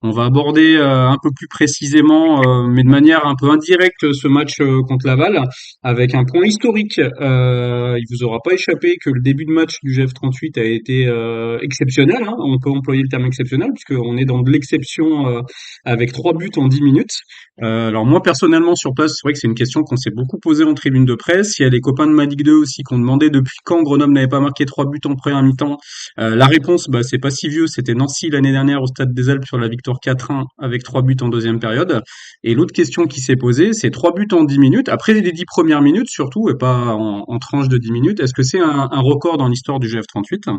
On va aborder un peu plus précisément, mais de manière un peu indirecte, ce match contre Laval, avec un point historique. Il vous aura pas échappé que le début de match du GF38 a été exceptionnel, hein. On peut employer le terme exceptionnel, puisqu'on est dans de l'exception avec 3 buts en 10 minutes. Alors moi personnellement sur place, c'est vrai que c'est une question qu'on s'est beaucoup posée en tribune de presse. Il y a des copains de ma Ligue 2 aussi qui ont demandé depuis quand Grenoble n'avait pas marqué 3 buts en première mi-temps. La réponse, bah, c'est pas si vieux, c'était Nancy l'année dernière au Stade des Alpes sur la victoire 4-1 avec 3 buts en deuxième période. Et l'autre question qui s'est posée, c'est 3 buts en 10 minutes, après les 10 premières minutes surtout, et pas en tranche de 10 minutes. Est-ce que c'est un record dans l'histoire du GF38?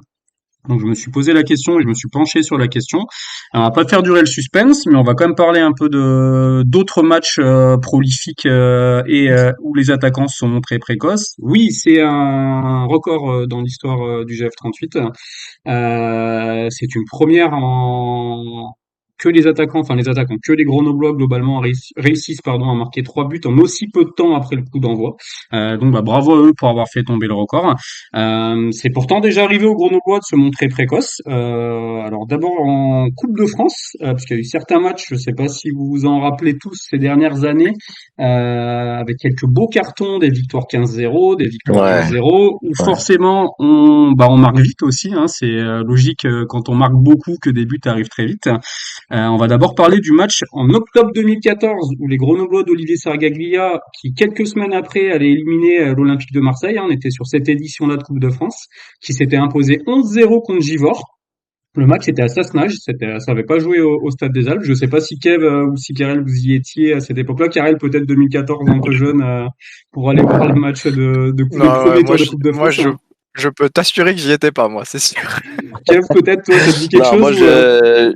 Donc je me suis posé la question et je me suis penché sur la question. Alors, on va pas faire durer le suspense, mais on va quand même parler un peu de d'autres matchs prolifiques où les attaquants se sont montrés précoces. Oui, c'est un record dans l'histoire du GF38. C'est une première en que les Grenoblois globalement réussissent à marquer 3 buts en aussi peu de temps après le coup d'envoi. Donc bah, bravo à eux pour avoir fait tomber le record. C'est pourtant déjà arrivé aux Grenoblois de se montrer précoce. Alors d'abord en Coupe de France, parce qu'il y a eu certains matchs, je ne sais pas si vous vous en rappelez tous ces dernières années, avec quelques beaux cartons, des victoires 15-0, des victoires Ouais, 12-0, où ouais. forcément on marque vite aussi, hein, c'est logique quand on marque beaucoup que des buts arrivent très vite. On va d'abord parler du match en octobre 2014 où les Grenoblois d'Olivier Sargaglia, qui quelques semaines après allaient éliminer l'Olympique de Marseille, hein, on était sur cette édition-là de Coupe de France, qui s'était imposé 11-0 contre Givors. Le match était à Sassenage, ça avait pas joué au Stade des Alpes. Je sais pas si Kev ou si Karel vous y étiez à cette époque-là. Karel peut-être 2014 un peu jeune pour aller voir le match le Non, premier tour de Coupe de moi, France. Hein. je peux t'assurer que j'y étais pas, moi, c'est sûr. Kev peut-être toi ça te dit quelque Non, chose moi, ou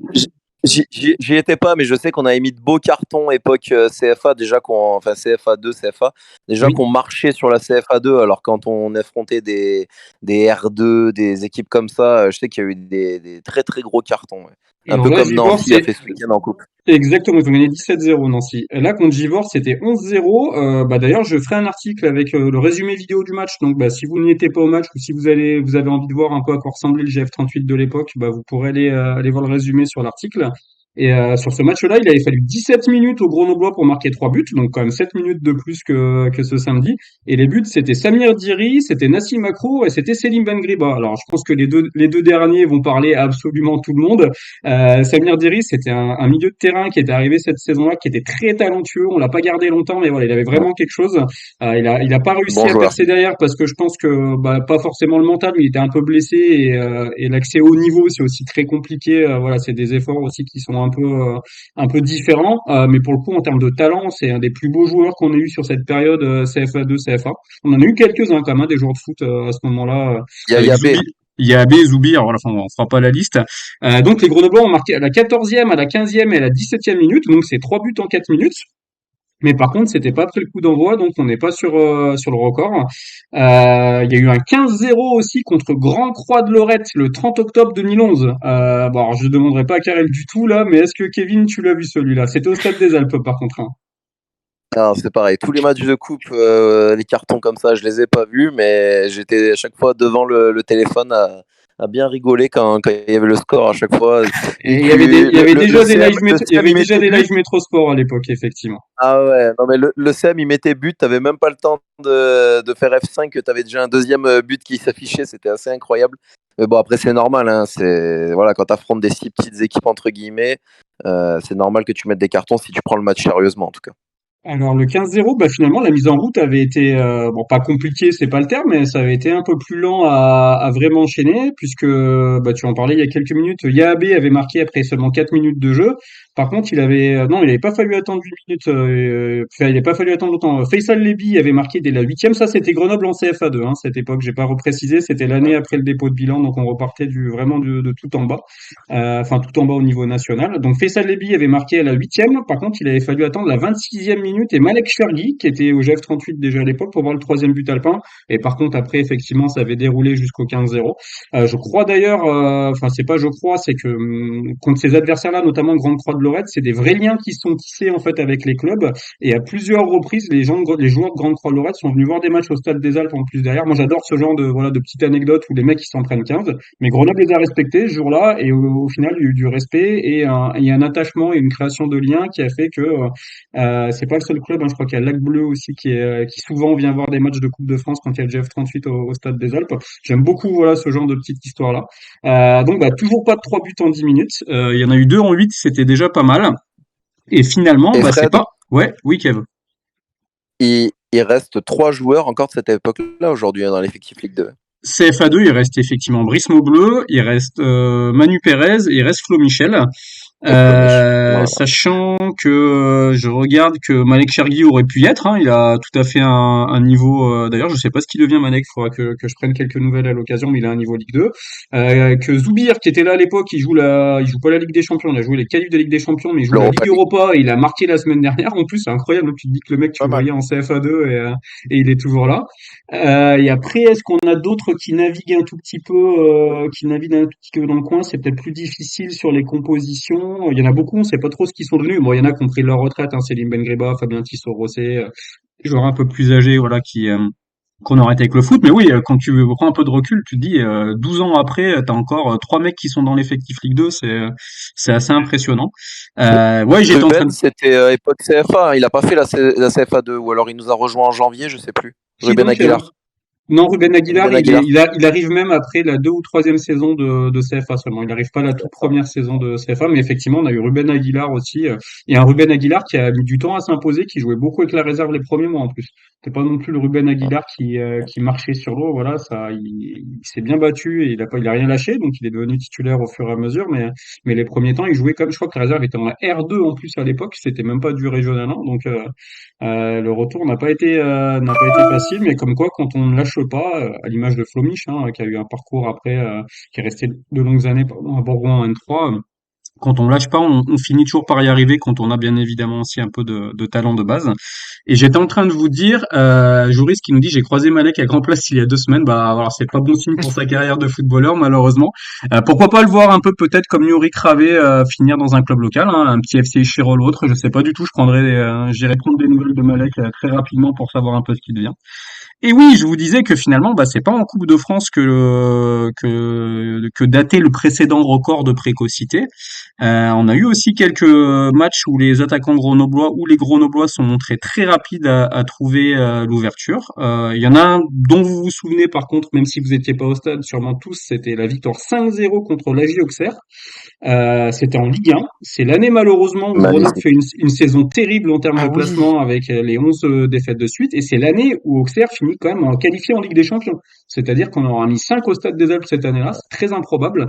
j'y étais pas, mais je sais qu'on avait mis de beaux cartons époque CFA, déjà enfin CFA 2, CFA, déjà oui. qu'on marchait sur la CFA 2, alors quand on affrontait des R2, des équipes comme ça, je sais qu'il y a eu des très très gros cartons. Ouais. Un Alors peu là comme Givors Nancy a c'est fait ce week-end en coupe. exactement, ils ont gagné 17-0 Nancy. Là, contre Givors, c'était 11-0. Bah, d'ailleurs, je ferai un article avec le résumé vidéo du match. Donc, bah, si vous n'y étiez pas au match ou si vous avez envie de voir un peu à quoi ressemblait le GF38 de l'époque, bah, vous pourrez aller voir le résumé sur l'article. Et sur ce match-là, il avait fallu 17 minutes aux Grenoblois pour marquer 3 buts, donc quand même 7 minutes de plus que ce samedi. Et les buts, c'était Samir Diri, c'était Nassim Makrour et c'était Selim Ben Griba. Alors, je pense que les deux derniers vont parler à absolument tout le monde. Samir Diri, c'était un milieu de terrain qui était arrivé cette saison-là, qui était très talentueux. On l'a pas gardé longtemps, mais voilà, il avait vraiment quelque chose. Il a pas réussi Bon à joueur. percer derrière parce que je pense que bah, pas forcément le mental, mais il était un peu blessé et l'accès au niveau, c'est aussi très compliqué. Voilà, c'est des efforts aussi qui sont un peu différents. Mais pour le coup, en termes de talent, c'est un des plus beaux joueurs qu'on ait eu sur cette période CFA2, CFA. On en a eu quelques-uns quand même, des joueurs de foot à ce moment-là, Il y a avec Yabé. Zoubi. Il y a AB, Zoubi, alors voilà, enfin, on fera pas la liste. Donc les Grenoblois ont marqué à la 14e, à la 15e et à la 17e minute, donc c'est 3 buts en 4 minutes. Mais par contre, c'était pas après le coup d'envoi, donc on n'est pas sur le record. Il y a eu un 15-0 aussi contre Grand Croix de Lorette le 30 octobre 2011. Bon, alors je ne demanderai pas à Karel du tout là, mais est-ce que Kevin, tu l'as vu celui-là? C'était au Stade des Alpes par contre. Hein. Non, c'est pareil. Tous les matchs de coupe, les cartons comme ça, je les ai pas vus, mais j'étais à chaque fois devant le téléphone à bien rigoler quand il y avait le score à chaque fois. Et il y avait déjà des Le il y CM, avait il déjà mettait des but. live Métrosport à l'époque, effectivement. Ah ouais, non mais le CM, il mettait but. T'avais même pas le temps de faire F5, que t'avais déjà un deuxième but qui s'affichait. C'était assez incroyable. Mais bon, après, c'est normal. Hein, voilà, quand t'affrontes des si petites équipes, entre guillemets, c'est normal que tu mettes des cartons si tu prends le match sérieusement, en tout cas. Alors le 15-0, bah finalement la mise en route avait été bon pas compliqué, c'est pas le terme, mais ça avait été un peu plus lent à vraiment enchaîner puisque bah tu en parlais il y a quelques minutes, Yaabe avait marqué après seulement 4 minutes de jeu. Par contre, non, il n'avait pas fallu attendre 8 minutes, enfin, il n'avait pas fallu attendre longtemps. Faisal Lebi avait marqué dès la huitième, ça c'était Grenoble en CFA2, hein, cette époque, j'ai pas reprécisé, c'était l'année après le dépôt de bilan, donc on repartait vraiment de tout en bas, enfin tout en bas au niveau national. Donc Faisal Lebi avait marqué à la huitième, par contre il avait fallu attendre la 26e minute minutes et Malek Chergui, qui était au GF38 déjà à l'époque, pour voir le troisième but alpin. Et par contre, après, effectivement, ça avait déroulé jusqu'au 15-0. Je crois d'ailleurs, enfin, c'est pas je crois, c'est que contre ces adversaires-là, notamment Grande Croix de Lorette, c'est des vrais liens qui sont tissés en fait avec les clubs. Et à plusieurs reprises, les joueurs de Grande Croix de Lorette sont venus voir des matchs au Stade des Alpes en plus derrière. Moi, j'adore ce genre de voilà de petites anecdotes où les mecs ils s'en prennent 15. Mais Grenoble les a respectés ce jour-là et au final, il y a eu du respect et un attachement et une création de liens qui a fait que c'est pas le seul club. Hein, je crois qu'il y a Lac Bleu aussi qui souvent vient voir des matchs de Coupe de France quand il y a le GF38 au Stade des Alpes. J'aime beaucoup voilà ce genre de petite histoire-là. Donc bah toujours pas de 3 buts en 10 minutes. Il y en a eu 2 en 8, c'était déjà pas mal. Et finalement, Et bah c'est Fred, pas. Ouais, oui Kev. il reste 3 joueurs encore de cette époque-là aujourd'hui, hein, dans l'effectif Ligue 2. CFA2, il reste effectivement Brice Maubleu, il reste Manu Pérez, et il reste Flo Michel. Et Flemish. Voilà. Sachant que je regarde que Malek Chergui aurait pu y être, hein, il a tout à fait un niveau. D'ailleurs, je sais pas ce qu'il devient Malek, faudra que je prenne quelques nouvelles à l'occasion, mais il a un niveau Ligue 2. Que Zoubir, qui était là à l'époque, il joue pas la Ligue des Champions, il a joué les qualifs de Ligue des Champions, mais il joue la L'Europa Ligue League. Europa et il a marqué la semaine dernière. En plus, c'est incroyable, tu te dis que le mec, tu Pas le mal. voyais en CFA2 et il est toujours là. Et après, est-ce qu'on a d'autres qui naviguent un tout petit peu, qui naviguent un tout petit peu dans le coin? C'est peut-être plus difficile sur les compositions. Il y en a beaucoup, on sait pas trop ce qu'ils sont devenus. Bon, il y en a qui ont pris leur retraite, hein, Céline Bengreba, Fabien Tissot-Rossé, des joueurs un peu plus âgés, voilà, qu'on arrête avec le foot. Mais oui, quand tu prends un peu de recul, tu te dis, 12 ans après, t'as encore 3 mecs qui sont dans l'effectif Ligue 2, c'est assez impressionnant. Ouais, j'étais en train Ruben, de. c'était époque CFA, hein. Il a pas fait la CFA2, ou alors il nous a rejoint en janvier, je sais plus. Qui Ruben donc, Aguilar. non, Ruben Aguilar, Ruben Aguilar. il arrive même après la 2 ou 3e saison de CFA seulement. Il n'arrive pas à la toute première saison de CFA, mais effectivement, on a eu Ruben Aguilar aussi. Et un Ruben Aguilar qui a mis du temps à s'imposer, qui jouait beaucoup avec la réserve les premiers mois en plus. C'est pas non plus le Ruben Aguilar qui marchait sur l'eau. Voilà, ça, il s'est bien battu et il a rien lâché, donc il est devenu titulaire au fur et à mesure. Mais les premiers temps, il jouait comme, je crois que la réserve était en R2 en plus à l'époque. C'était même pas du régional 1, donc le retour n'a pas été facile, mais comme quoi, quand on ne lâche pas, à l'image de Flomich, hein, qui a eu un parcours après, qui est resté de longues années pardon, à Bourgoin en N3, quand on lâche pas, on finit toujours par y arriver quand on a bien évidemment aussi un peu de talent de base. Et j'étais en train de vous dire, Joris qui nous dit j'ai croisé Malek à Grand Place il y a 2 semaines. Bah alors c'est pas bon signe pour sa carrière de footballeur malheureusement. Pourquoi pas le voir un peu peut-être comme Yuri Kravé finir dans un club local, hein, un petit FC Chirol ou autre. Je sais pas du tout. J'irai prendre des nouvelles de Malek très rapidement pour savoir un peu ce qu'il devient. Et oui, je vous disais que finalement, bah, c'est pas en Coupe de France que datait le précédent record de précocité. On a eu aussi quelques matchs où les attaquants grenoblois ou les grenoblois sont montrés très rapides à trouver l'ouverture. Il y en a un dont vous vous souvenez par contre, même si vous étiez pas au stade, sûrement tous, c'était la victoire 5-0 contre l'AJ Auxerre. C'était en Ligue 1. C'est l'année malheureusement où Grenoble Magnifique. fait une saison terrible en termes Ah de oui. classement avec les 11 défaites de suite. Et c'est l'année où Auxerre finit quand même en qualifié en Ligue des Champions. C'est-à-dire qu'on aura mis 5 au Stade des Alpes cette année-là. C'est très improbable.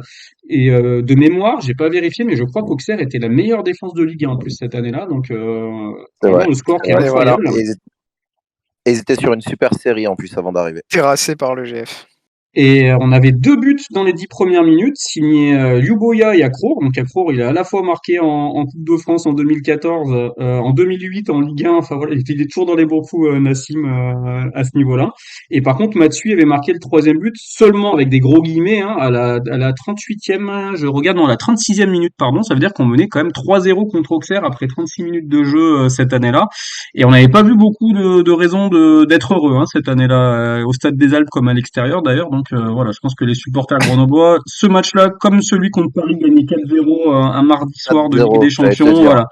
Et de mémoire, j'ai pas vérifié, mais je crois qu'Auxerre était la meilleure défense de Ligue 1 en plus cette année-là. Donc C'est vraiment vrai. le score qui est Et voilà. incroyable. Et ils étaient sur une super série en plus avant d'arriver. Terrassé par le GF. Et on avait 2 buts dans les 10 premières minutes, signés Ljuboja et Accro. Donc Accro, il a à la fois marqué en Coupe de France en 2014, en 2008 en Ligue 1. Enfin voilà, il est toujours dans les bons coups, Nassim, à ce niveau-là. Et par contre, Matsui avait marqué le troisième but seulement avec des gros guillemets hein, à la 38e, je regarde, non, à la 36e minute, pardon. Ça veut dire qu'on menait quand même 3-0 contre Auxerre après 36 minutes de jeu cette année-là. Et on n'avait pas vu beaucoup de raisons d'être heureux hein, cette année-là, au Stade des Alpes comme à l'extérieur d'ailleurs. Donc voilà, je pense que les supporters grenoblois, ce match-là, comme celui contre Paris gagné 4-0 un mardi soir de Ligue 4-0, des j'allais te le Champions, dire. voilà.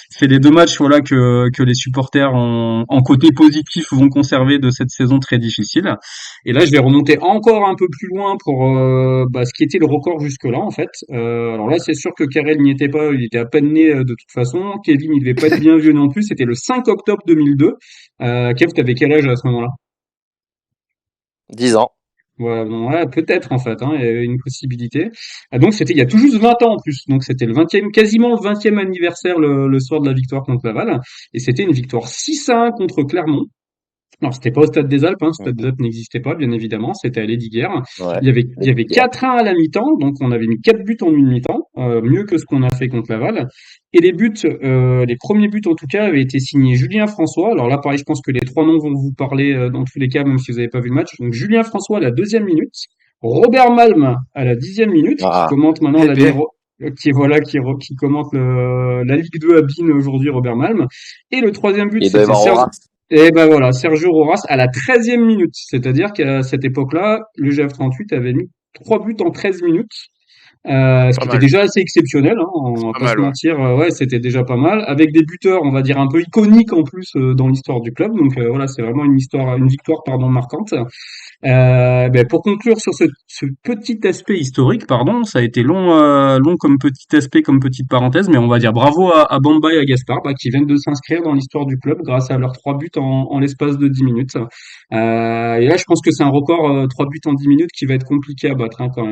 C'est les 2 matchs voilà que les supporters en côté positif vont conserver de cette saison très difficile. Et là, je vais remonter encore un peu plus loin pour ce qui était le record jusque-là en fait. Alors là, c'est sûr que Karel n'y était pas, il était à peine né de toute façon. Kevin, il devait pas être bien vieux non plus. C'était le 5 octobre 2002. Kev, t'avais quel âge à ce moment-là? 10 ans. Ouais, bon, ouais, peut-être en fait, hein, il y avait une possibilité. Donc c'était il y a tout juste 20 ans en plus. Donc c'était le 20e, quasiment le 20e anniversaire le soir de la victoire contre Laval. Et c'était une victoire 6-1 contre Clermont. Non, c'était pas au Stade des Alpes, hein. Le Stade des Mhm. Alpes n'existait pas, bien évidemment. C'était à l'Hédiguerre. Ouais, Il y avait hier. 4-1 à la mi-temps, donc on avait mis 4 buts en une mi-temps, mieux que ce qu'on a fait contre Laval. Et les premiers buts en tout cas, avaient été signés Julien François. Alors là, pareil, je pense que les trois noms vont vous parler dans tous les cas, même si vous n'avez pas vu le match. Donc Julien François à la deuxième minute, Robert Malm à la 10e minute, qui Ah, commente maintenant Eh la bien, numéro, qui est voilà, qui commente la Ligue 2 à BIN aujourd'hui, Robert Malm. Et le troisième but, il doit y c'était avoir Serge. Horace. Et ben voilà, Sergio Roras à la 13e minute. C'est-à-dire qu'à cette époque-là, le GF38 avait mis 3 buts en 13 minutes. Ce pas qui était mal. déjà assez exceptionnel, hein, C'est on va pas pas se mal, ouais. mentir, ouais, c'était déjà pas mal, avec des buteurs, on va dire un peu iconiques en plus dans l'histoire du club, donc voilà, c'est vraiment une victoire pardon marquante. Pour conclure sur ce petit aspect historique, pardon, ça a été long comme petit aspect, comme petite parenthèse, mais on va dire bravo à Bamba et à Gaspard, qui viennent de s'inscrire dans l'histoire du club grâce à leurs 3 buts en l'espace de 10 minutes. Et là, je pense que c'est un record, 3 buts en 10 minutes qui va être compliqué à battre, hein, quand même.